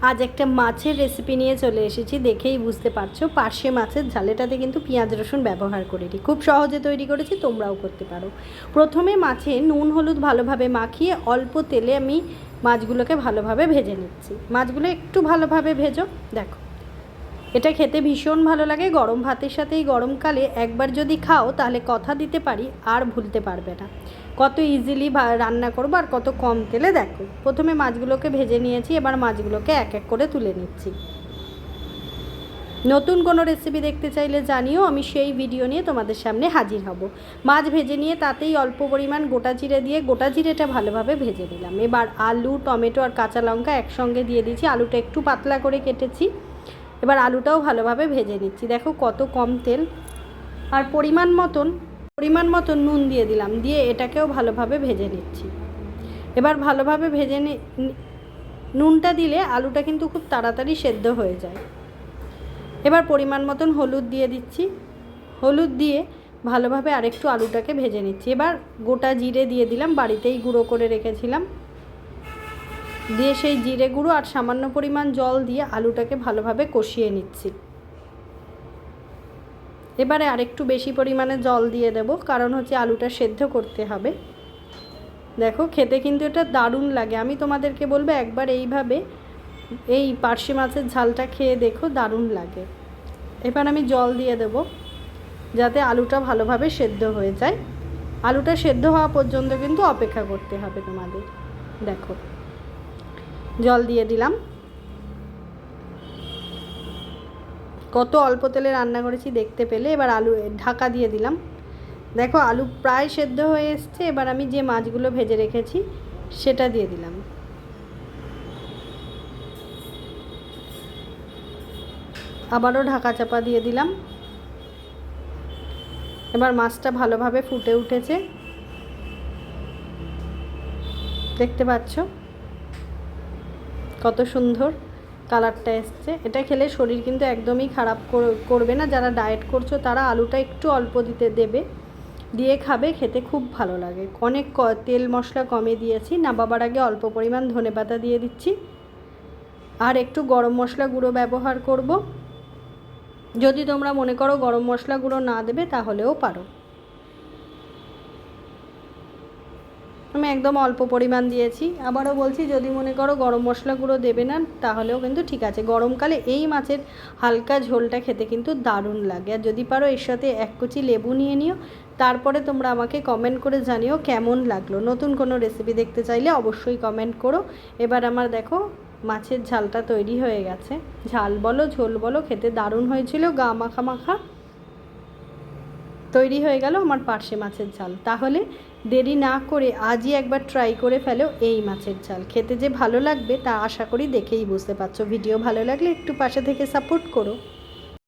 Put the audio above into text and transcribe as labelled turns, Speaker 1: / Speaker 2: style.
Speaker 1: আজ একটা মাছের রেসিপি নিয়ে চলে এসেছি, দেখেই বুঝতে পারছো। পার্শে মাছের ঝাল। এটাতে কিন্তু পেঁয়াজ রসুন ব্যবহার করিনি, খুব সহজে তৈরি করেছি, তোমরাও করতে পারো। প্রথমে মাছে নুন হলুদ ভালোভাবে মাখিয়ে অল্প তেলে আমি মাছগুলোকে ভালোভাবে ভেজে নিচ্ছি। মাছগুলো একটু ভালোভাবে ভেজো। দেখো, এটা খেতে ভীষণ ভালো লাগে গরম ভাতের সাথে। এই গরমকালে একবার যদি খাও তাহলে কথা দিতে পারি আর ভুলতে পারবে না। কত ইজিলি রান্না করবো আর কত কম তেলে। দেখো, প্রথমে মাছগুলোকে ভেজে নিয়েছি, এবার মাছগুলোকে এক এক করে তুলে নিচ্ছি। নতুন কোনো রেসিপি দেখতে চাইলে জানিও, আমি সেই ভিডিও নিয়ে তোমাদের সামনে হাজির হব। মাছ ভেজে নিয়ে তাতেই অল্প পরিমাণ গোটা জিরে দিয়ে গোটা জিরেটা ভালোভাবে ভেজে নিলাম। এবার আলু, টমেটো আর কাঁচা লঙ্কা একসঙ্গে দিয়ে দিয়েছি। আলুটা একটু পাতলা করে কেটেছি। এবার আলুটাও ভালোভাবে ভেজে নিচ্ছি। দেখো কত কম তেল। আর পরিমাণ মতন নুন দিয়ে দিলাম, দিয়ে এটাকেও ভালোভাবে ভেজে নিচ্ছি। এবার ভালোভাবে নুনটা দিলে আলুটা কিন্তু খুব তাড়াতাড়ি সেদ্ধ হয়ে যায়। এবার পরিমাণ মতন হলুদ দিয়ে দিচ্ছি। হলুদ দিয়ে ভালোভাবে আরেকটু আলুটাকে ভেজে নিচ্ছি। এবার গোটা জিরে দিয়ে দিলাম, বাড়িতেই গুঁড়ো করে রেখেছিলাম। দিয়ে সেই জিরে গুঁড়ো আর সামান্য পরিমাণ জল দিয়ে আলুটাকে ভালোভাবে কষিয়ে নিচ্ছি। এবারে আরেকটু বেশি পরিমাণে জল দিয়ে দেব, কারণ হচ্ছে আলুটা সেদ্ধ করতে হবে। দেখো, খেতে কিন্তু এটা দারুণ লাগে। আমি তোমাদেরকে বলবো একবার এইভাবে এই পার্শে মাছের ঝালটা খেয়ে দেখো, দারুণ লাগে। এবার আমি জল দিয়ে দেব যাতে আলুটা ভালোভাবে সেদ্ধ হয়ে যায়। আলুটা সেদ্ধ হওয়া পর্যন্ত কিন্তু অপেক্ষা করতে হবে তোমাদের। দেখো, জল দিয়ে দিলাম। কত অল্প তেলে রান্না করেছি দেখতে পেলে। এবার আলু ঢাকা দিয়ে দিলাম। দেখো, আলু প্রায় সেদ্ধ হয়ে এসছে। এবার আমি যে মাছগুলো ভেজে রেখেছি সেটা দিয়ে দিলাম। আবারও ঢাকা চাপা দিয়ে দিলাম। এবার মাছটা ভালোভাবে ফুটে উঠেছে, দেখতে পাচ্ছ কত সুন্দর কালারটা এসছে। এটা খেলে শরীর কিন্তু একদমই খারাপ করবে না। যারা ডায়েট করছো তারা আলুটা একটু অল্প দেবে, দিয়ে খাবে, খেতে খুব ভালো লাগে। অনেক তেল মশলা কমে দিয়েছি। নামাবার আগে অল্প পরিমাণ ধনেপাতা দিয়ে দিচ্ছি, আর একটু গরম মশলা গুঁড়ো ব্যবহার করব। যদি তোমরা মনে করো গরম মশলা গুঁড়ো না দেবে তাহলেও পারো। আমি একদম অল্প পরিমাণ দিয়েছি। আবারও বলছি, যদি মনে করো গরম মশলা গুঁড়ো দেবে না তাহলেও কিন্তু ঠিক আছে। গরমকালে এই মাছের হালকা ঝোলটা খেতে কিন্তু দারুণ লাগে। আর যদি পারো এর সাথে এক কুচি লেবু নিয়ে নিও। তারপরে তোমরা আমাকে কমেন্ট করে জানিও কেমন লাগলো। নতুন কোনো রেসিপি দেখতে চাইলে অবশ্যই কমেন্ট করো। এবার আমার দেখো মাছের ঝালটা তৈরি হয়ে গেছে। ঝাল বলো ঝোল বলো, খেতে দারুণ হয়েছিল। গা মাখা মাখা তৈরি হয়ে গেল আমার পার্শে মাছের ঝাল। তাহলে দেরি না করে আজই একবার ট্রাই করে ফেলো এই মাছের ঝাল। খেতে যে ভালো লাগবে তা আশা করি দেখেই বুঝতে পারছো। ভিডিও ভালো লাগলে একটু পাশে থেকে সাপোর্ট করো।